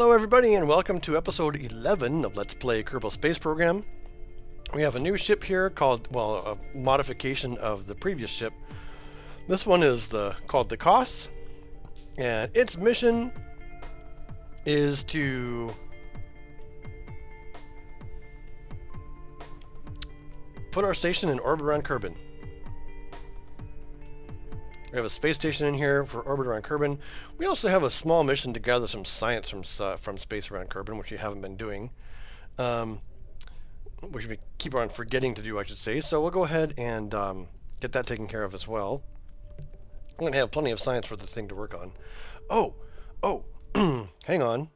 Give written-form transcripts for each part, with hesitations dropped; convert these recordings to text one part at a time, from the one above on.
Hello everybody and welcome to episode 11 of Let's Play Kerbal Space Program. We have a new ship here called, well, a modification of the previous ship. This one is called the Kos, and its mission is to put our station in orbit around Kerbin. We have a space station in here for orbit around Kerbin. We also have a small mission to gather some science from space around Kerbin, which we haven't been doing. Which we keep on forgetting to do, I should say. So we'll go ahead and get that taken care of as well. I'm going to have plenty of science for the thing to work on. Oh, hang on.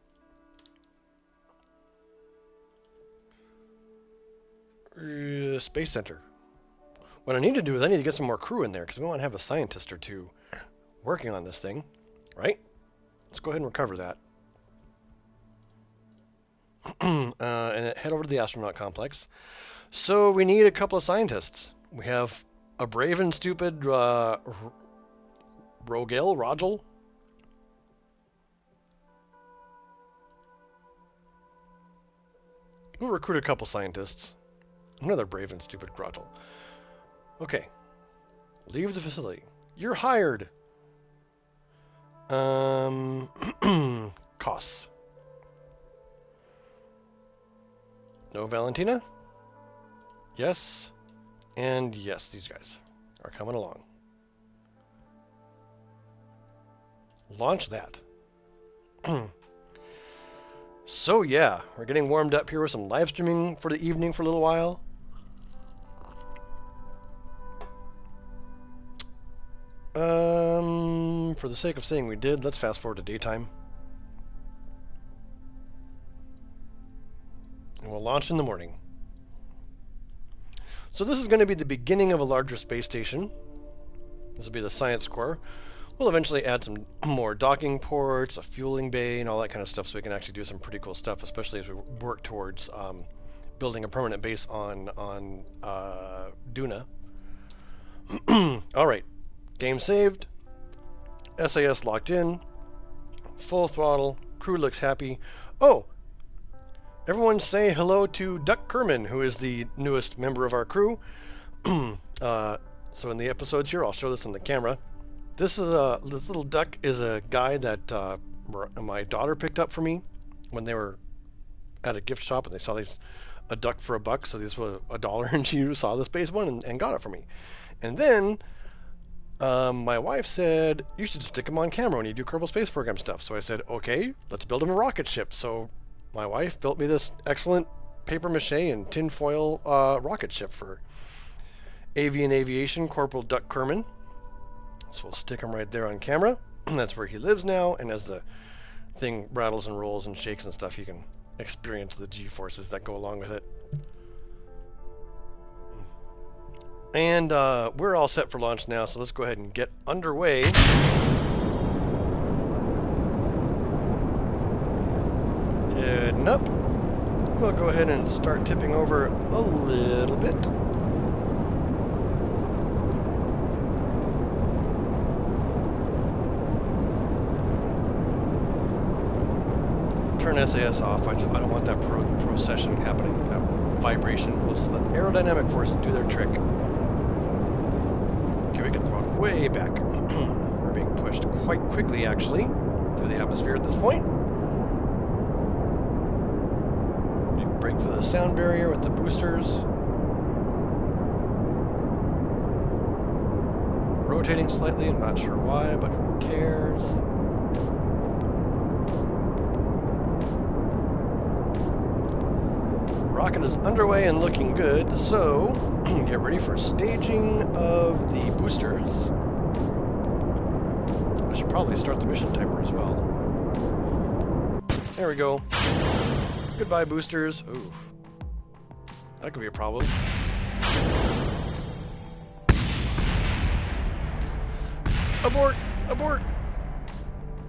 Space Center. What I need to do is I need to get some more crew in there because we want to have a scientist or two working on this thing, right? Let's go ahead and recover that. And head over to the astronaut complex. So we need a couple of scientists. We have a brave and stupid Rogel. We'll recruit a couple scientists. Another brave and stupid Grottle. Okay. Leave the facility. You're hired. Costs. No Valentina? Yes. And yes, these guys are coming along. Launch that. So yeah, we're getting warmed up here with some live streaming for the evening for a little while. For the sake of saying we did, let's fast forward to daytime. And we'll launch in the morning. So this is going to be the beginning of a larger space station. This will be the science core. We'll eventually add some more docking ports, a fueling bay, and all that kind of stuff so we can actually do some pretty cool stuff, especially as we work towards building a permanent base on Duna. Alright. Game saved. SAS locked in. Full throttle. Crew looks happy. Oh! Everyone say hello to Duck Kerbin, who is the newest member of our crew. So in the episodes here, I'll show this on the camera. This little duck is a guy that my daughter picked up for me when they were at a gift shop and they saw a duck for $1. So this was $1 and she saw the space one and got it for me. And then my wife said, you should stick him on camera when you do Kerbal Space Program stuff. So I said, okay, let's build him a rocket ship. So my wife built me this excellent paper mache and tinfoil rocket ship for Avian Aviation Corporal Duck Kerbin. So we'll stick him right there on camera. That's where he lives now. And as the thing rattles and rolls and shakes and stuff, you can experience the G-forces that go along with it. And we're all set for launch now, so let's go ahead and get underway. Heading up. We'll go ahead and start tipping over a little bit. Turn SAS off. I don't want that procession happening, that vibration. We'll just let aerodynamic forces do their trick. Okay, we can throw it way back. We're being pushed quite quickly, actually, through the atmosphere at this point. We break through the sound barrier with the boosters. Rotating slightly, I'm not sure why, but who cares? Rocket is underway and looking good, so get ready for staging of the boosters. I should probably start the mission timer as well. There we go. Goodbye, boosters. Ooh. That could be a problem. Abort! Abort!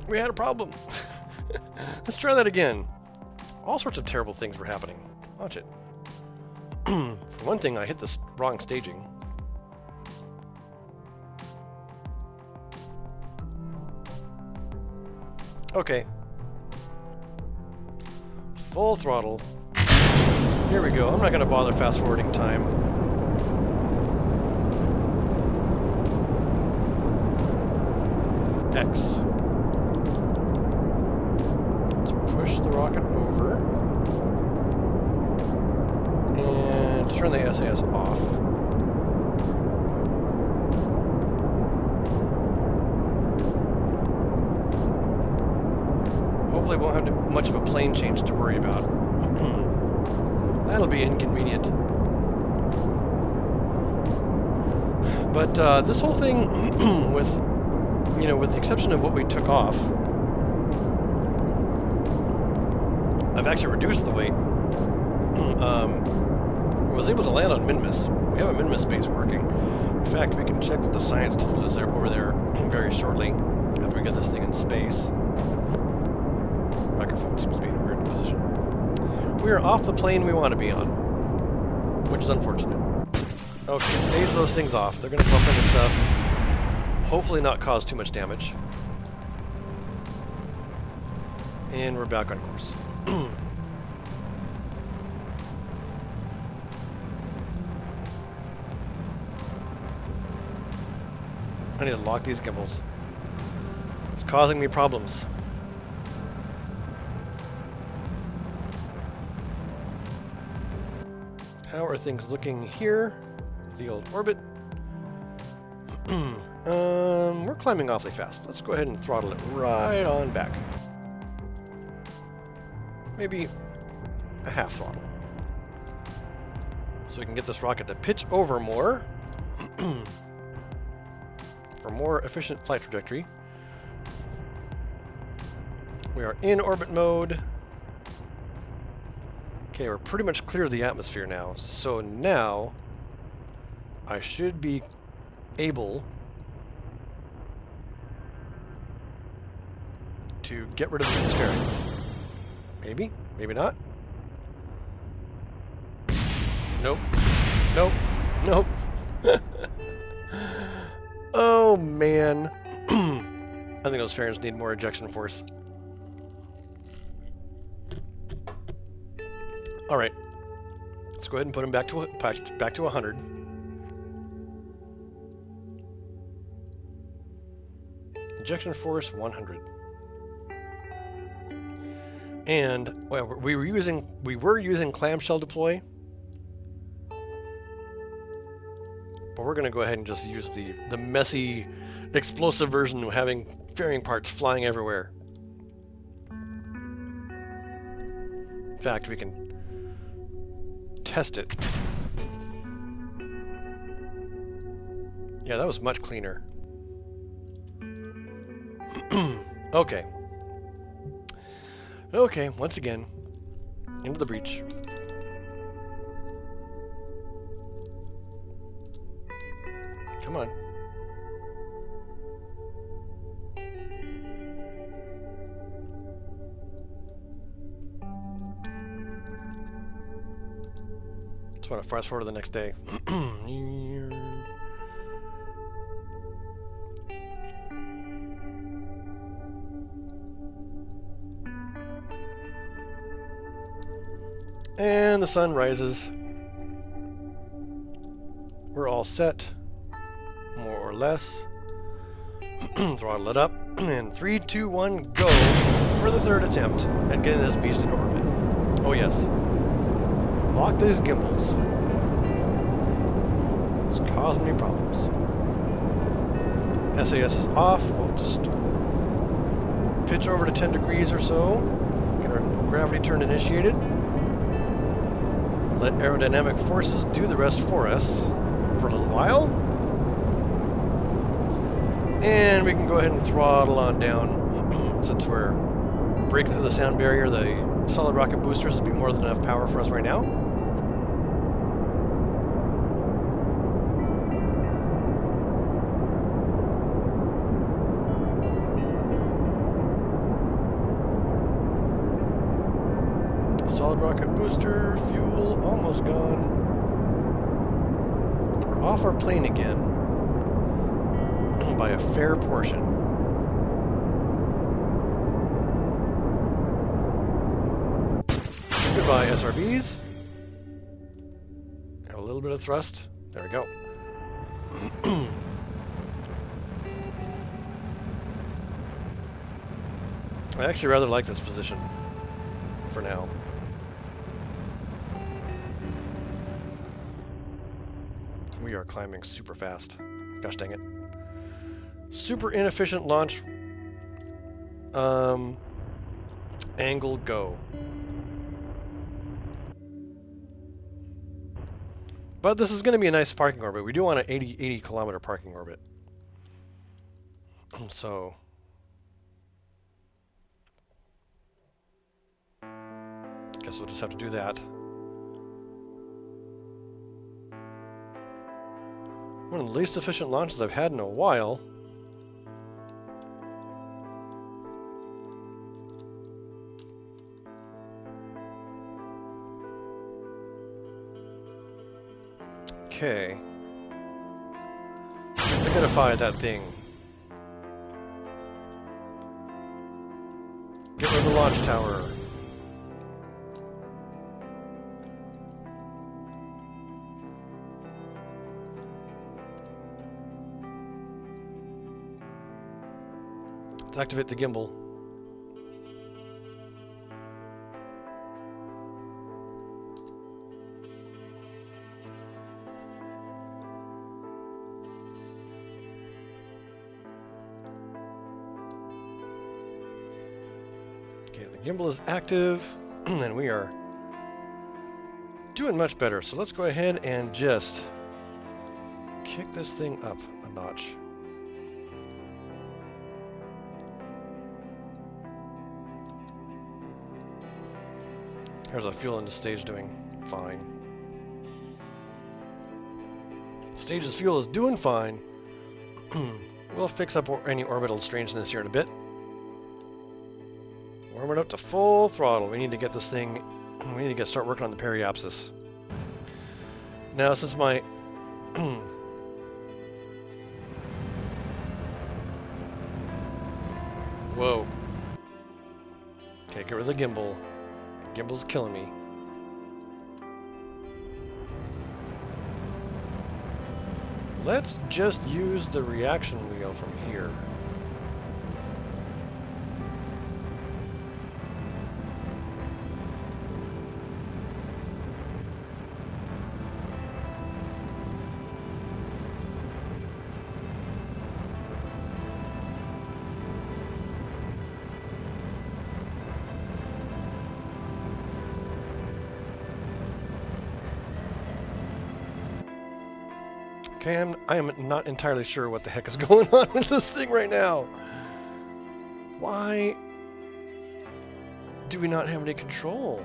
We had a problem. Let's try that again. All sorts of terrible things were happening. Watch it. For one thing, I hit the wrong staging. Okay. Full throttle. Here we go. I'm not going to bother fast forwarding time. X. Let's push the rocket over. And turn the SAS off. Hopefully we won't have much of a plane change to worry about. That'll be inconvenient. But this whole thing with, you know, with the exception of what we took off, I've actually reduced the weight. I was able to land on Minmus. We have a Minmus base working. In fact, we can check what the science tool is there over there very shortly after we get this thing in space. Microphone seems to be in a weird position. We are off the plane we want to be on, which is unfortunate. Okay, stage those things off. They're going to bump into stuff. Hopefully not cause too much damage. And we're back on course. I need to lock these gimbals. It's causing me problems. How are things looking here? The old orbit. We're climbing awfully fast. Let's go ahead and throttle it right on back. Maybe a half throttle. So we can get this rocket to pitch over more for more efficient flight trajectory. We are in orbit mode. Okay, we're pretty much clear of the atmosphere now. So now I should be able to get rid of these fairings. Maybe, maybe not. Nope. Nope. Nope. Oh, man. I think those fairings need more ejection force. All right. Let's go ahead and put them back to 100. Ejection force 100. And well, we were using clamshell deploy, but we're going to go ahead and just use the messy, explosive version of having fairing parts flying everywhere. In fact, we can test it. Yeah, that was much cleaner. Okay. Okay, once again, into the breach. Come on. Just want to fast forward to the next day. And the sun rises. We're all set, more or less. Throttle it up. And 3, 2, 1, go for the third attempt at getting this beast in orbit. Oh yes. Lock these gimbals. It's causing me problems. SAS is off. We'll just pitch over to 10 degrees or so. Get our gravity turn initiated. Let aerodynamic forces do the rest for us for a little while. And we can go ahead and throttle on down. Since we're breaking through the sound barrier, the solid rocket boosters will be more than enough power for us right now. Solid rocket booster, fuel almost gone. We're off our plane again by a fair portion. Goodbye, SRBs. Have a little bit of thrust. There we go. I actually rather like this position for now. We are climbing super fast. Gosh dang it. Super inefficient launch. Angle go. But this is going to be a nice parking orbit. We do want an 80 kilometer parking orbit. So guess we'll just have to do that. One of the least efficient launches I've had in a while. Okay. Spaghettify that thing. Get rid of the launch tower. Let's activate the gimbal. Okay, the gimbal is active, and we are doing much better. So let's go ahead and just kick this thing up a notch. Here's our fuel in the stage doing fine. Stage's fuel is doing fine. We'll fix up any orbital strangeness here in a bit. Warm it up to full throttle. We need to get this thing, we need to start working on the periapsis. Now, since my whoa. Okay, get rid of the gimbal. Gimbal's killing me. Let's just use the reaction wheel from here. Okay, I am not entirely sure what the heck is going on with this thing right now. Why do we not have any control?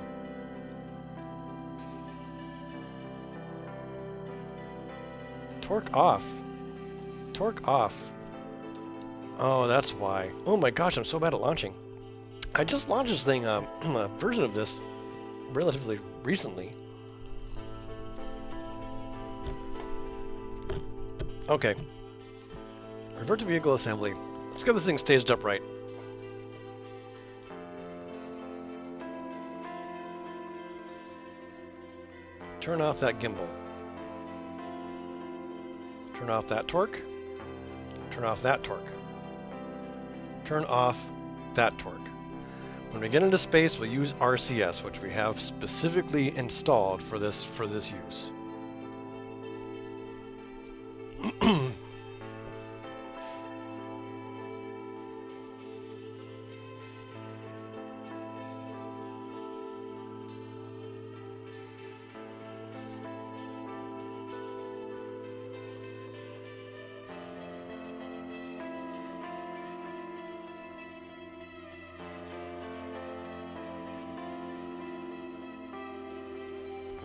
Torque off. Torque off. Oh, that's why. Oh my gosh, I'm so bad at launching. I just launched this thing, a version of this relatively recently. Okay. Revert to vehicle assembly. Let's get this thing staged up right. Turn off that gimbal. Turn off that torque. Turn off that torque. Turn off that torque. When we get into space, we'll use RCS, which we have specifically installed for this use.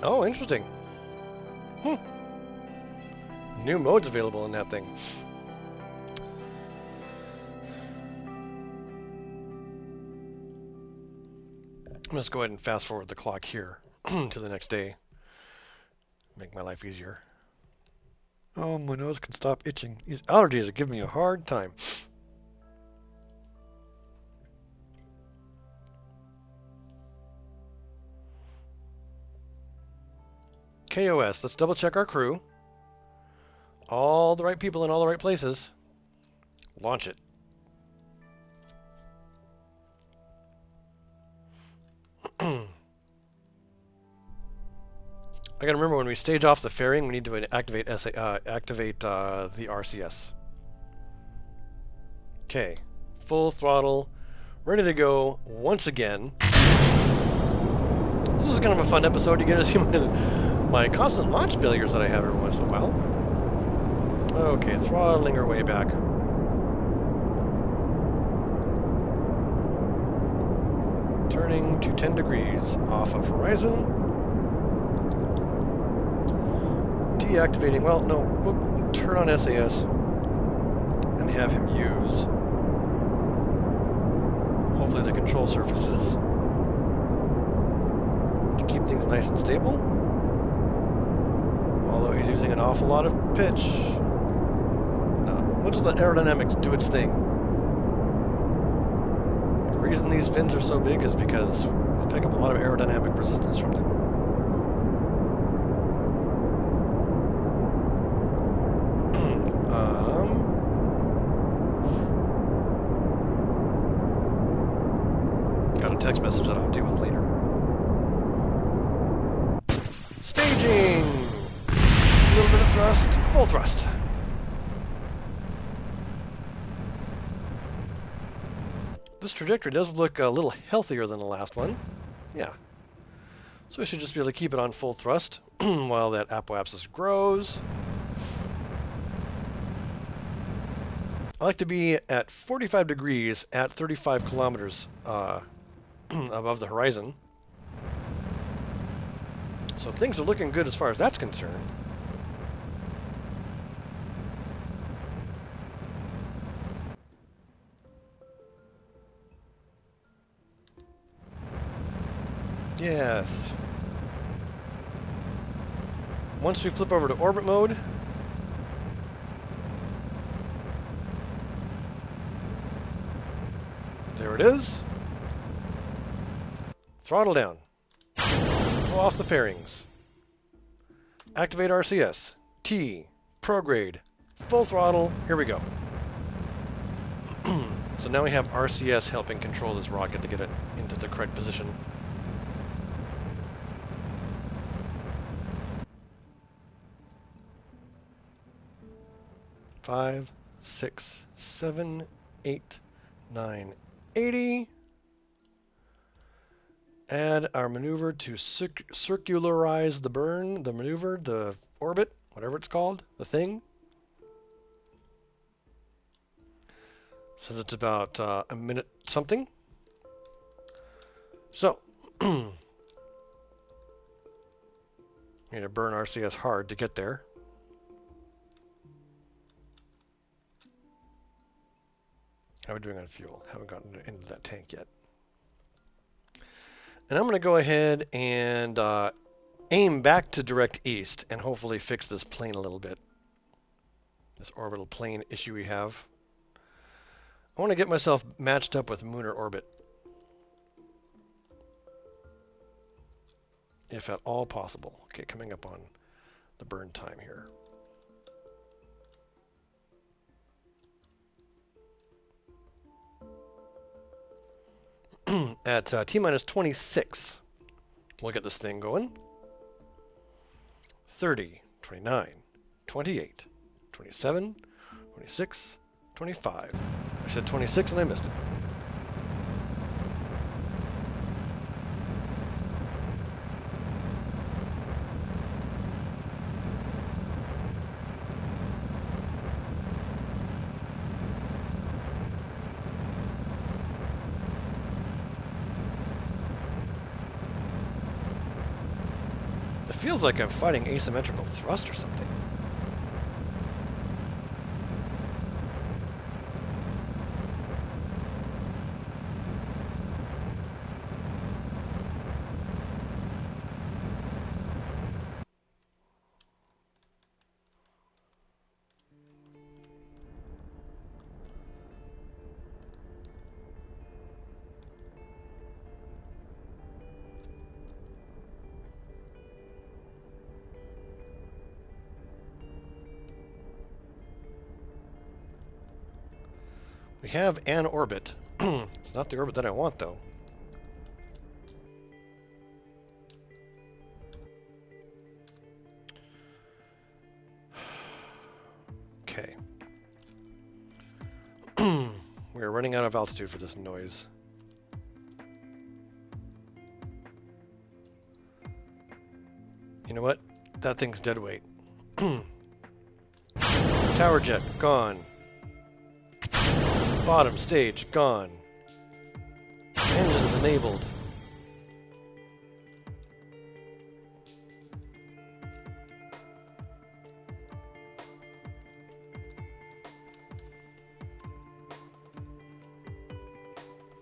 Oh, interesting. New modes available in that thing. Let's go ahead and fast forward the clock here to the next day. Make my life easier. Oh, my nose can stop itching. These allergies are giving me a hard time. KOS. Let's double check our crew. All the right people in all the right places. Launch it. I gotta remember when we stage off the fairing, we need to activate the RCS. Okay, full throttle, ready to go once again. This is kind of a fun episode. You get to see my constant launch failures that I have every once in a while. Okay, throttling our way back. Turning to 10 degrees off of horizon. Deactivating, well, no, we'll turn on SAS and have him use, hopefully, the control surfaces to keep things nice and stable. Although he's using an awful lot of pitch. No, we'll just let aerodynamics do its thing. The reason these fins are so big is because we'll pick up a lot of aerodynamic resistance from them. Got a text message that I'll deal with later. Staging! A little bit of thrust, full thrust. This trajectory does look a little healthier than the last one. Yeah. So we should just be able to keep it on full thrust while that apoapsis grows. I like to be at 45 degrees at 35 kilometers above the horizon. So things are looking good as far as that's concerned. Yes. Once we flip over to orbit mode, there it is. Throttle down. Pull off the fairings. Activate RCS. T. Prograde. Full throttle. Here we go. So now we have RCS helping control this rocket to get it into the correct position. Five, 6, 7, 8, 9, 80. Add our maneuver to circularize the burn, the maneuver, the orbit, whatever it's called, the thing. Says it's about a minute something. So, need to burn RCS hard to get there. How are we doing on fuel? Haven't gotten into that tank yet. And I'm going to go ahead and aim back to direct east and hopefully fix this plane a little bit. This orbital plane issue we have. I want to get myself matched up with Lunar orbit. If at all possible. Okay, coming up on the burn time here. At T-minus 26, we'll get this thing going. 30, 29, 28, 27, 26, 25. I said 26 and I missed it. It feels like I'm fighting asymmetrical thrust or something. We have an orbit. It's not the orbit that I want, though. Okay. We're running out of altitude for this noise. You know what? That thing's dead weight. Tower jet, gone. Bottom stage, gone. Engines enabled.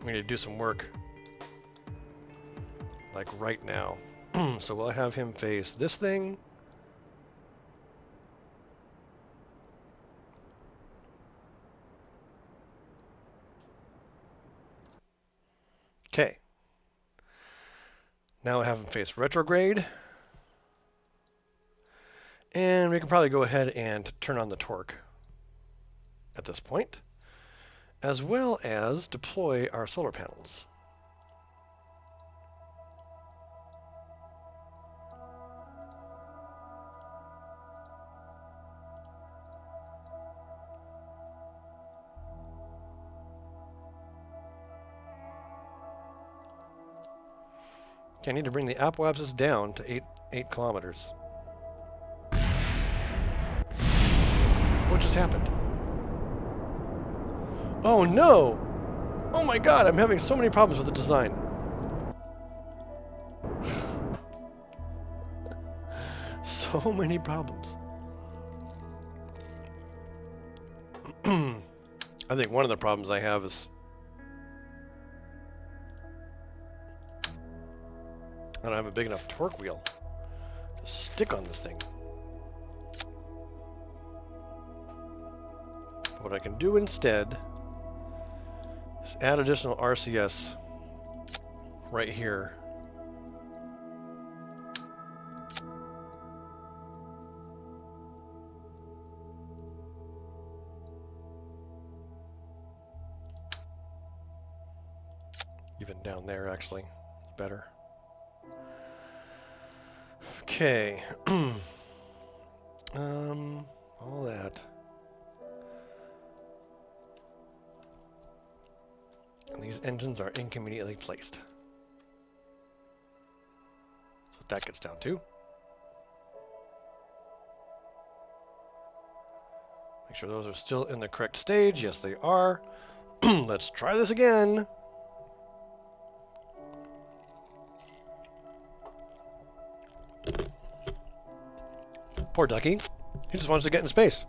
We need to do some work. Like right now. So we'll have him face this thing. Okay. Now we'll have him face retrograde. And we can probably go ahead and turn on the torque at this point, as well as deploy our solar panels. Okay, I need to bring the apoapsis down to 8 kilometers. What just happened? Oh no! Oh my god, I'm having so many problems with the design. So many problems. I think one of the problems I have is I don't have a big enough torque wheel to stick on this thing. But what I can do instead is add additional RCS right here. Even down there, actually, it's better. Okay. All that. And these engines are inconveniently placed. That's what that gets down to. Make sure those are still in the correct stage. Yes, they are. Let's try this again. Poor ducky. He just wants to get in space.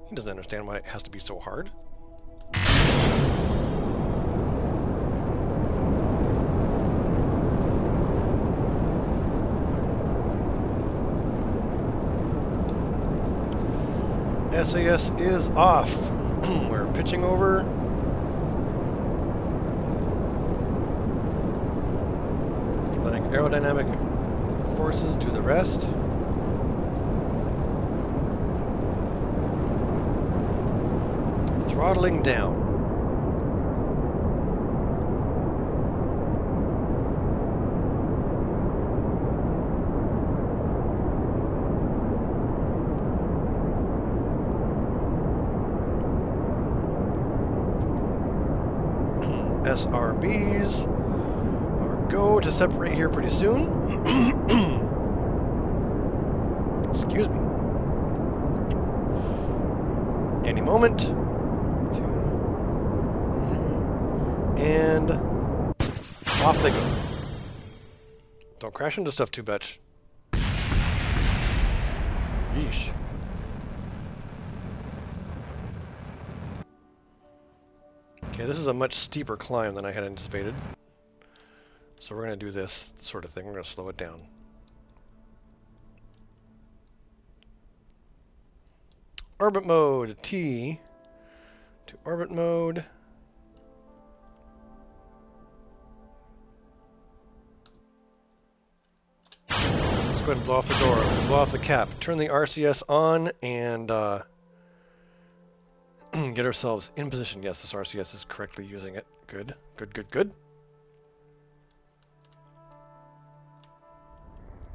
He doesn't understand why it has to be so hard. SAS is off. We're pitching over. Letting aerodynamic forces do the rest. Throttling down. SRBs are go to separate here pretty soon. Excuse me. Any moment. And off they go. Don't crash into stuff too much. Yeesh. Okay, this is a much steeper climb than I had anticipated. So we're going to do this sort of thing. We're going to slow it down. Orbit mode, T to orbit mode. Let's ahead and blow off the door. Blow off the cap. Turn the RCS on and get ourselves in position. Yes, this RCS is correctly using it. Good. Good, good, good.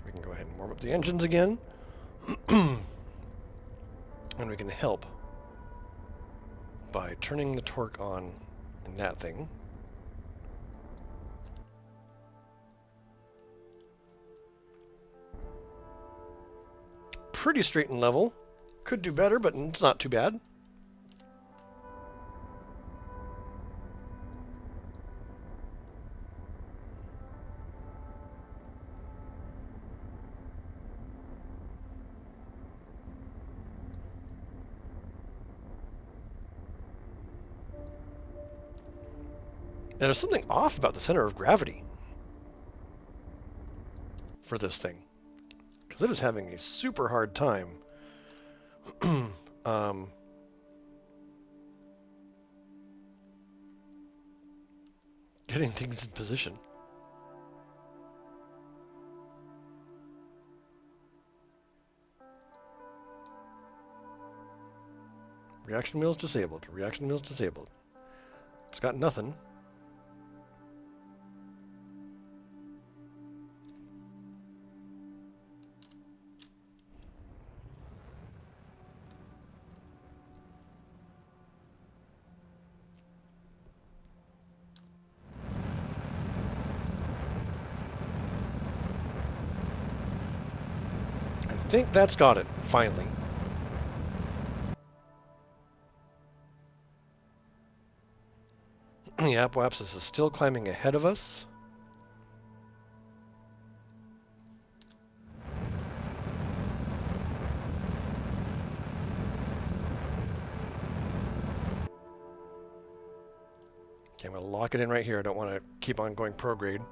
We can go ahead and warm up the engines again. And we can help by turning the torque on in that thing. Pretty straight and level. Could do better, but it's not too bad. And there's something off about the center of gravity for this thing, because it is having a super hard time getting things in position. Reaction wheels disabled. Reaction wheels disabled. It's got nothing. I think that's got it, finally. The apoapsis is still climbing ahead of us. Okay, I'm going to lock it in right here. I don't want to keep on going prograde.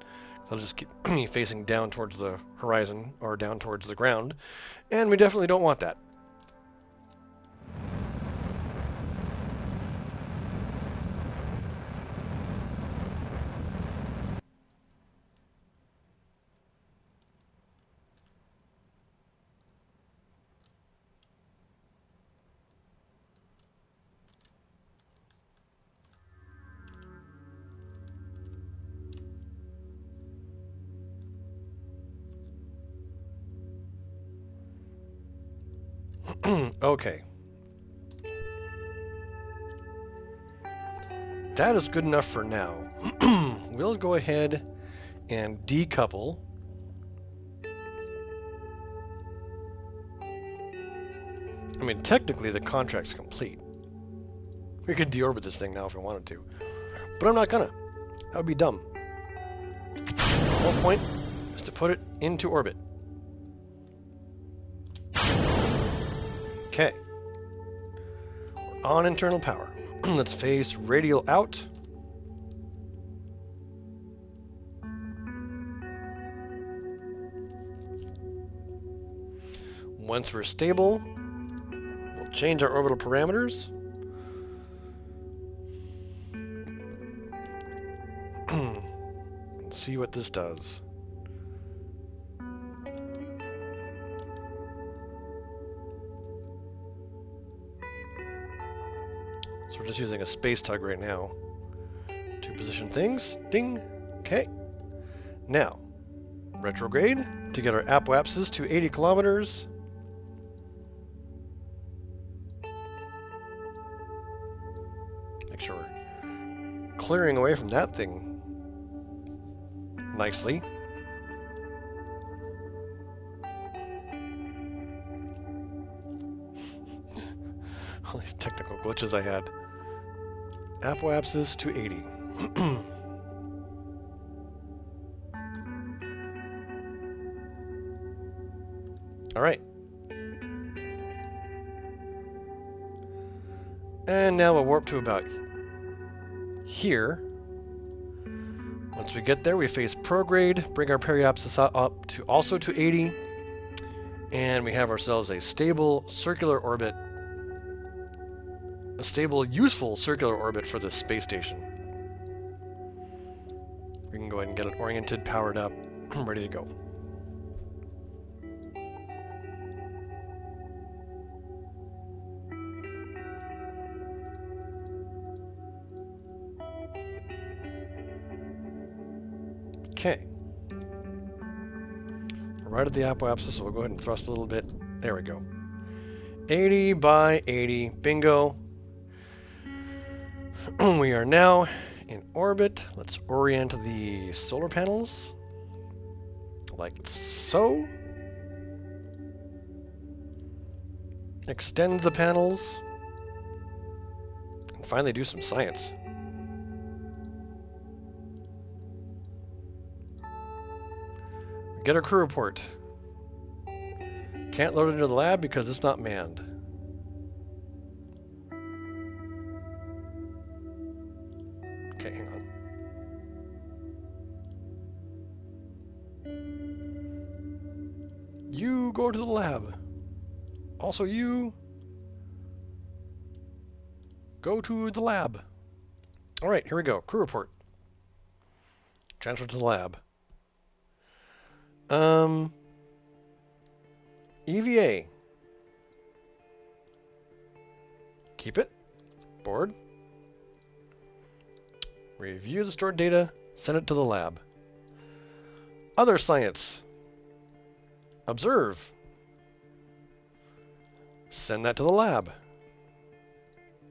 I'll just keep facing down towards the horizon or down towards the ground. And we definitely don't want that. Okay. That is good enough for now. We'll go ahead and decouple. I mean, technically the contract's complete. We could deorbit this thing now if we wanted to. But I'm not gonna. That would be dumb. The whole point is to put it into orbit. Okay. We're on internal power. Let's face radial out. Once we're stable, we'll change our orbital parameters. And see what this does. So we're just using a space tug right now to position things. Ding. Okay. Now, retrograde to get our apoapsis to 80 kilometers. Make sure we're clearing away from that thing nicely. All these technical glitches I had. Apoapsis to 80. All right. And now we'll warp to about here. Once we get there, we face prograde, bring our periapsis up to also to 80, and we have ourselves a stable circular orbit. A stable, useful circular orbit for this space station. We can go ahead and get it oriented, powered up, ready to go. Okay. We're right at the apoapsis, so we'll go ahead and thrust a little bit. There we go. 80 by 80. Bingo. We are now in orbit. Let's orient the solar panels. Like so. Extend the panels. And finally do some science. Get our crew report. Can't load it into the lab because it's not manned. Okay, hang on. You go to the lab. Also you go to the lab. All right, here we go. Crew report. Transfer to the lab. EVA. Keep it. Board. Review the stored data. Send it to the lab. Other science. Observe. Send that to the lab.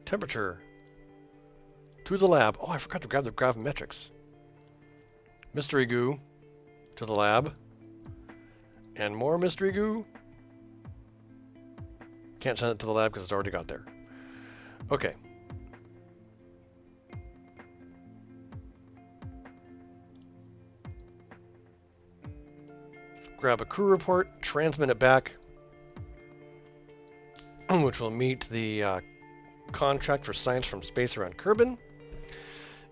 Temperature. To the lab. Oh, I forgot to grab the gravimetrics. Mystery goo. To the lab. And more mystery goo. Can't send it to the lab because it's already got there. Okay. Grab a crew report, transmit it back, which will meet the contract for science from space around Kerbin.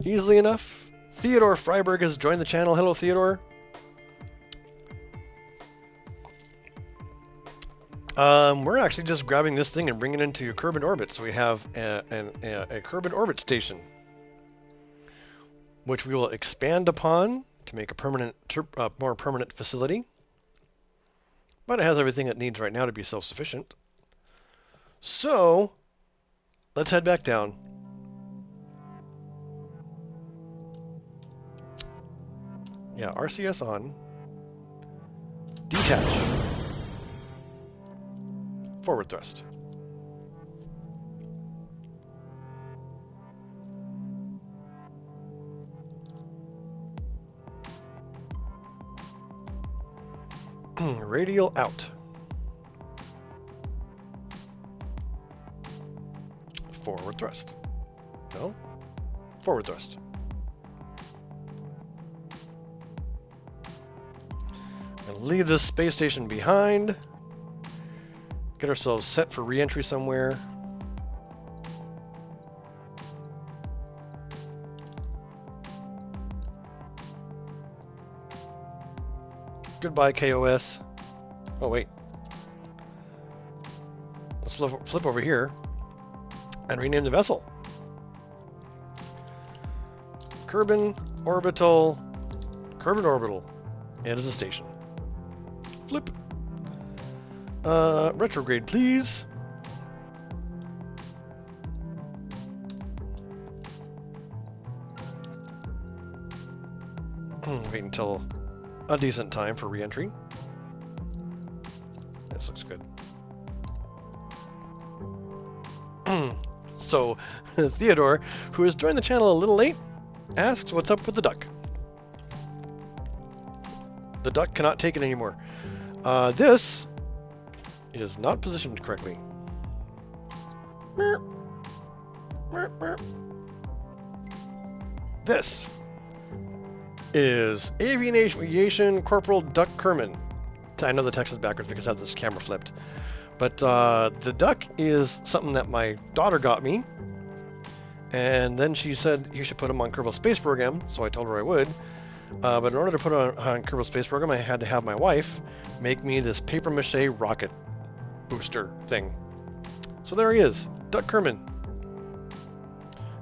Easily enough. Theodore Freiberg has joined the channel. Hello, Theodore. We're actually just grabbing this thing and bringing it into Kerbin orbit. So we have a Kerbin orbit station, which we will expand upon to make a permanent, more permanent facility. But it has everything it needs right now to be self-sufficient. So let's head back down. Yeah, RCS on. Detach. Forward thrust. Radial out. Forward thrust. No? Forward thrust. And leave this space station behind. Get ourselves set for re-entry somewhere. Goodbye, KOS. Oh, wait. Let's flip over here and rename the vessel. Kerbin Orbital. Kerbin Orbital. It is a station. Flip. Retrograde, please. Wait until a decent time for re-entry. This looks good. So, Theodore, who has joined the channel a little late, asks what's up with the duck. The duck cannot take it anymore. This is not positioned correctly. This is Aviation Corporal Duck Kerman. I know the text is backwards because I have this camera flipped. But the duck is something that my daughter got me. And then she said you should put him on Kerbal Space Program, so I told her I would. But in order to put it on Kerbal Space Program, I had to have my wife make me this papier-mâché rocket booster thing. So there he is, Duck Kerman.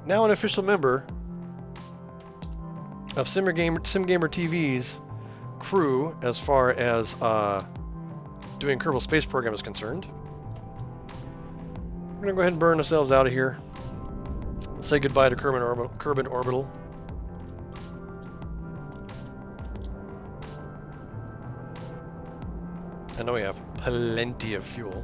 Now an official member of SimGamer TV's crew as far as doing Kerbal Space Program is concerned. We're going to go ahead and burn ourselves out of here. Say goodbye to Kerbin Orbital. I know we have plenty of fuel.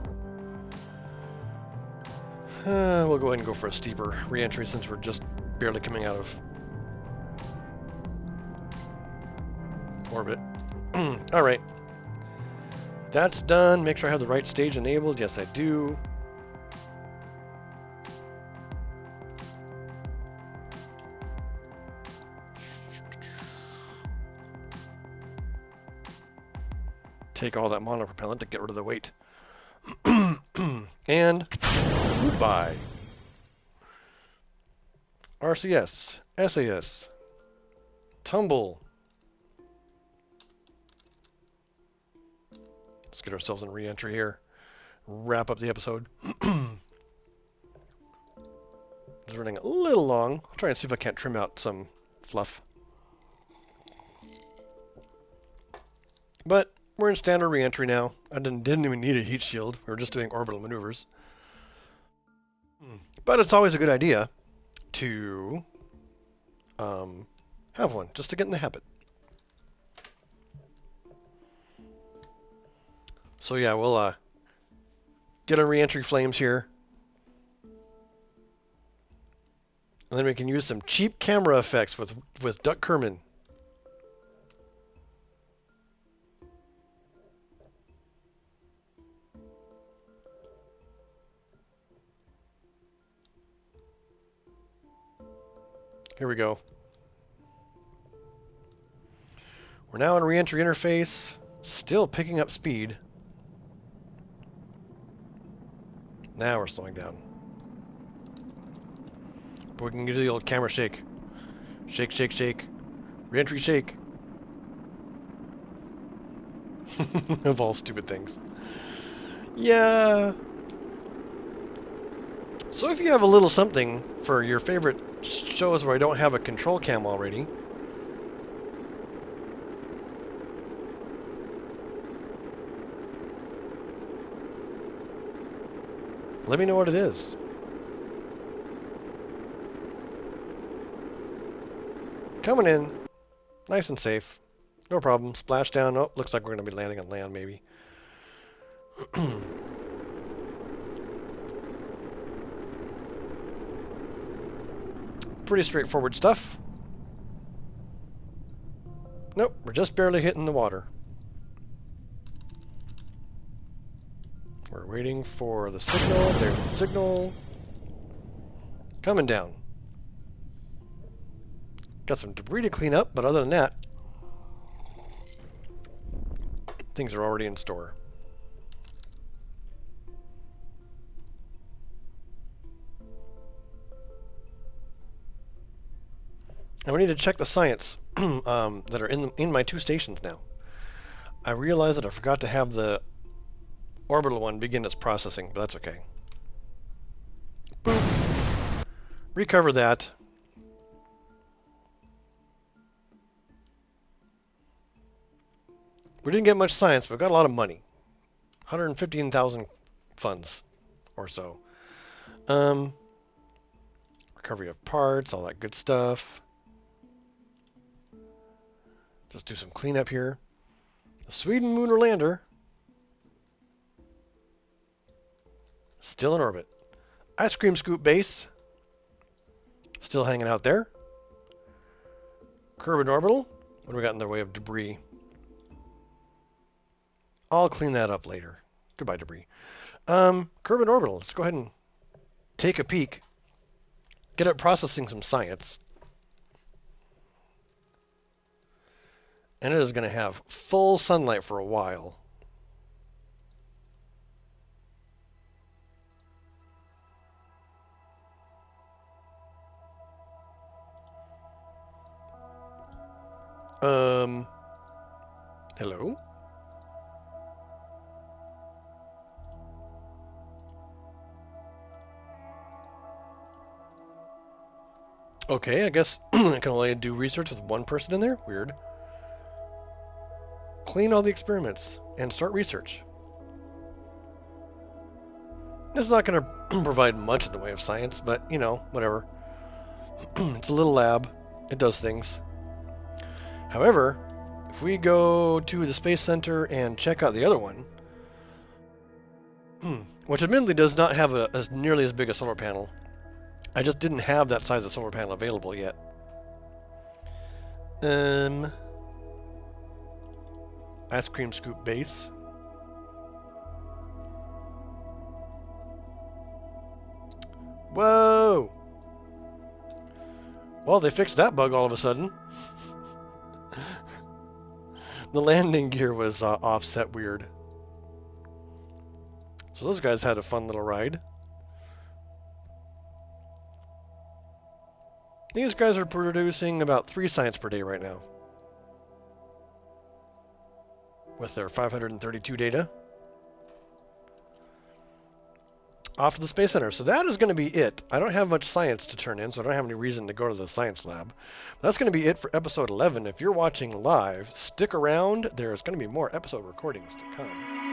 We'll go ahead and go for a steeper re-entry since we're just barely coming out of orbit. Alright. That's done. Make sure I have the right stage enabled. Yes, I do. Take all that monopropellant to get rid of the weight. And goodbye. RCS, SAS, tumble. Let's get ourselves in re-entry here. Wrap up the episode. It's running a little long. I'll try and see if I can't trim out some fluff. But we're in standard re-entry now. I didn't even need a heat shield. We were just doing orbital maneuvers. But it's always a good idea to have one, just to get in the habit. So yeah, we'll get on re-entry flames here. And then we can use some cheap camera effects with Duck Kerbin. Here we go. We're now in re-entry interface, still picking up speed. Now we're slowing down. But we can do the old camera shake. Shake, shake, shake. Re-entry shake. Of all stupid things. Yeah. So if you have a little something for your favorite shows where I don't have a control cam already, let me know what it is. Coming in. Nice and safe. No problem. Splash down. Oh, looks like we're going to be landing on land, maybe. Pretty straightforward stuff. Nope, we're just barely hitting the water. We're waiting for the signal. There's the signal. Coming down. Got some debris to clean up, but other than that, things are already in store. And we need to check the science that are in my two stations now. I realized that I forgot to have the orbital one begin its processing, but that's okay. Boop. Recover that. We didn't get much science, but we got a lot of money. 115,000 funds or so. Recovery of parts, all that good stuff. Just do some cleanup here. The Sweden lunar lander. Still in orbit. Ice cream scoop base. Still hanging out there. Kerbin orbital. What do we got in the way of debris? I'll clean that up later. Goodbye, debris. Kerbin orbital. Let's go ahead and take a peek. Get it processing some science. And it is going to have full sunlight for a while. Hello? Okay, I guess I can only do research with one person in there? Weird. Clean all the experiments and start research. This is not going to provide much in the way of science, but, you know, whatever. It's a little lab. It does things. However, if we go to the Space Center and check out the other one, which admittedly does not have as nearly as big a solar panel. I just didn't have that size of solar panel available yet. Ice cream scoop base. Whoa! Well, they fixed that bug all of a sudden. The landing gear was offset weird. So those guys had a fun little ride. These guys are producing about 3 science per day right now, with their 532 data. Off to the Space Center. So that is going to be it. I don't have much science to turn in, so I don't have any reason to go to the science lab. That's going to be it for episode 11. If you're watching live, stick around. There's going to be more episode recordings to come.